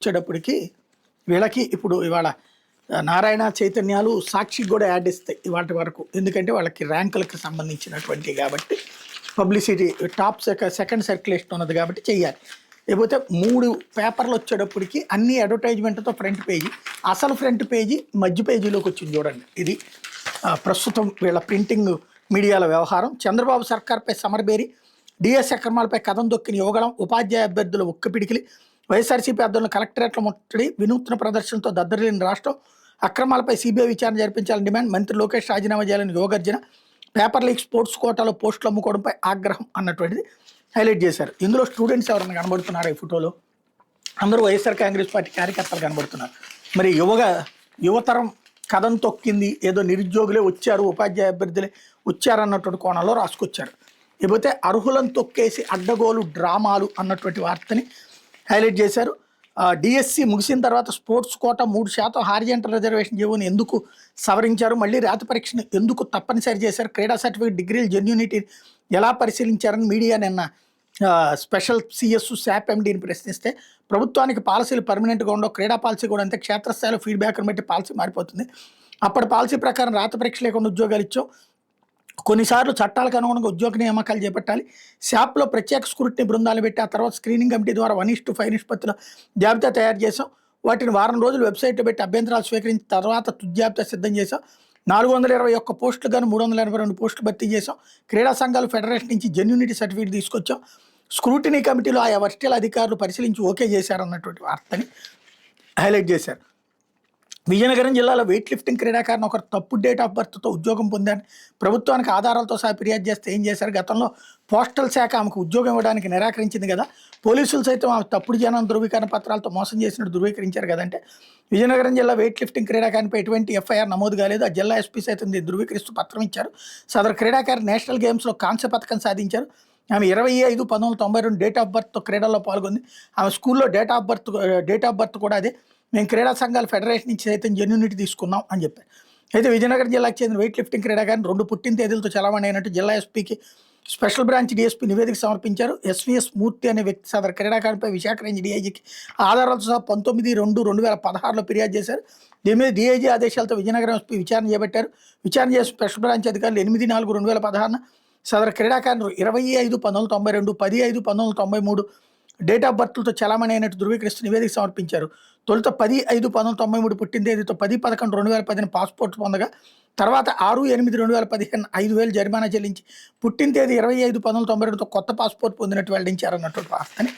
వచ్చేటప్పటికి వీళ్ళకి ఇప్పుడు ఇవాళ నారాయణ చైతన్యాలు సాక్షికి కూడా యాడ్ ఇస్తాయి ఇవాటి వరకు. ఎందుకంటే వాళ్ళకి ర్యాంకులకు సంబంధించినటువంటి కాబట్టి పబ్లిసిటీ టాప్ సెకండ్ సర్క్యులేషన్ ఉన్నది కాబట్టి చెయ్యాలి. లేకపోతే 3 పేపర్లు వచ్చేటప్పటికి అన్ని అడ్వర్టైజ్మెంట్తో ఫ్రంట్ పేజీ, అసలు ఫ్రంట్ పేజీ మధ్య పేజీలోకి వచ్చింది చూడండి. ఇది ప్రస్తుతం వీళ్ళ ప్రింటింగ్ మీడియాల వ్యవహారం. చంద్రబాబు సర్కార్పై సమరబేరి, డిఎస్ అక్రమాలపై కథం దొక్కిన యువగళం, ఉపాధ్యాయ అభ్యర్థుల ఒక్కపిడికిలి, వైఎస్ఆర్సీపీ అభ్యర్థులను కలెక్టరేట్ల ముట్టడి, వినూత్న ప్రదర్శనతో దద్దరిల్లిన రాష్ట్రం, అక్రమాలపై సిబిఐ విచారణ జరిపించాలని డిమాండ్, మంత్రి లోకేష్ రాజీనామా చేయాలని యువగర్జన, పేపర్ లీక్, స్పోర్ట్స్ కోటాలో పోస్టులు అమ్ముకోవడంపై ఆగ్రహం అన్నటువంటిది హైలైట్ చేశారు. ఇందులో స్టూడెంట్స్ ఎవరైనా కనబడుతున్నారు ఈ ఫోటోలో? అందరూ వైఎస్ఆర్ కాంగ్రెస్ పార్టీ కార్యకర్తలు కనబడుతున్నారు. మరి యువతరం కథం తొక్కింది, ఏదో నిరుద్యోగులే వచ్చారు, ఉపాధ్యాయ అభ్యర్థులే వచ్చారన్నటువంటి కోణంలో రాసుకొచ్చారు. లేకపోతే అర్హులను తొక్కేసి అడ్డగోలు డ్రామాలు అన్నటువంటి వార్తని హైలైట్ చేశారు. డిఎస్సి ముగిసిన తర్వాత స్పోర్ట్స్ కోటా 3% హారిజెంటల్ రిజర్వేషన్ జీవోని ఎందుకు సవరించారు, మళ్ళీ రాత పరీక్షను ఎందుకు తప్పనిసరి చేశారు, క్రీడా సర్టిఫికేట్ డిగ్రీల జెన్యూనిటీ ఎలా పరిశీలించారని మీడియా నిన్న స్పెషల్ సిఎస్ శాప్ ఎండీని ప్రశ్నిస్తే, ప్రభుత్వానికి పాలసీలు పర్మనెంట్గా ఉండవు, క్రీడా పాలసీ కూడా అంతే, క్షేత్రస్థాయిలో ఫీడ్బ్యాక్ని బట్టి పాలసీ మారిపోతుంది, అప్పటి పాలసీ ప్రకారం రాత పరీక్ష లేకుండా ఉద్యోగాలు ఇచ్చాం, కొన్నిసార్లు చట్టాలకు అనుగుణంగా ఉద్యోగ నియామకాలు చేపట్టాలి, శాప్లో ప్రత్యేక స్క్రూటినీ బృందాలు పెట్టి ఆ తర్వాత స్క్రీనింగ్ కమిటీ ద్వారా 1:5 నిష్పత్తుల జాబితా తయారు చేసాం, వాటిని వారం రోజులు వెబ్సైట్లో పెట్టి అభ్యంతరాలు స్వీకరించిన తర్వాత తుది జాబితా సిద్ధం చేసాం, 421 పోస్టులు కానీ 382 పోస్టులు భర్తీ చేసాం, క్రీడా సంఘాలు ఫెడరేషన్ నుంచి జెన్యూనిటీ సర్టిఫికేట్ తీసుకొచ్చాం, స్క్రూటినీ కమిటీలో ఆయా వర్టికల్ అధికారులు పరిశీలించి ఓకే చేశారన్నటువంటి వార్తని హైలైట్ చేశారు. విజయనగరం జిల్లాలో వెయిట్ లిఫ్టింగ్ క్రీడాకారుని ఒకరు తప్పు డేట్ ఆఫ్ బర్త్తో ఉద్యోగం పొందారు. ప్రభుత్వానికి ఆధారాలతో సహా ఫిర్యాదు చేస్తే ఏం చేశారు? గతంలో పోస్టల్ శాఖ ఆమెకు ఉద్యోగం ఇవ్వడానికి నిరాకరించింది కదా, పోలీసులు సైతం ఆమె తప్పుడు జనం ధృవీకరణ పత్రాలతో మోసం చేసినట్టు ధృవీకరించారు కదంటే. విజయనగరం జిల్లా వెయిట్ లిఫ్టింగ్ క్రీడాకారిపై ఎటువంటి ఎఫ్ఐఆర్ నమోదు కాలేదు. ఆ జిల్లా ఎస్పీ సైతం దీన్ని ధృవీకరిస్తూ పత్రం ఇచ్చారు. సదరు క్రీడాకారి నేషనల్ గేమ్స్లో కాంస్య పథకం సాధించారు. ఆమె 25/1992 డేట్ ఆఫ్ బర్త్తో క్రీడల్లో పాల్గొంది. ఆమె స్కూల్లో డేట్ ఆఫ్ బర్త్ కూడా అదే. మేము క్రీడా సంఘాల ఫెడరేషన్ నుంచి సైతం జెన్యూనిటీ తీసుకున్నాం అని చెప్పారు. అయితే విజయనగరం జిల్లాకు చెందిన వెయిట్ లిఫ్టింగ్ క్రీడాకారిని 2 పుట్టిన తేదీలతో చలామణి అయినట్టు జిల్లా ఎస్పీకి స్పెషల్ బ్రాంచ్ డిఎస్పీ నివేదిక సమర్పించారు. ఎస్వీఎస్ మూర్తి అనే వ్యక్తి సదరు క్రీడాకారిపై విశాఖ రేంజ్ డిఐజీకి ఆధారాలతో సహా 19/2/2016లో ఫిర్యాదు చేశారు. దీని మీద డిఐజీ ఆదేశాలతో విజయనగరం ఎస్పీ విచారణ చేపట్టారు. విచారణ చేసి స్పెషల్ బ్రాంచ్ అధికారులు 8/4/2016 సదరు క్రీడాకారులు 25/1992, 10/5/1993 డేట్ ఆఫ్ బర్త్లతో చలామణి అయినట్టు ధృవీకరిస్తూ నివేదిక సమర్పించారు. తొలుత 10/5/1993 పుట్టిన తేదీతో 10/11/2010 పాస్పోర్ట్ పొందగా, తర్వాత 6/8/2015 5,000 జరిమానా చెల్లించి పుట్టిన తేదీ 25/1992తో కొత్త పాస్పోర్ట్ పొందినట్టు వెల్లడించారన్నటువంటి వార్తని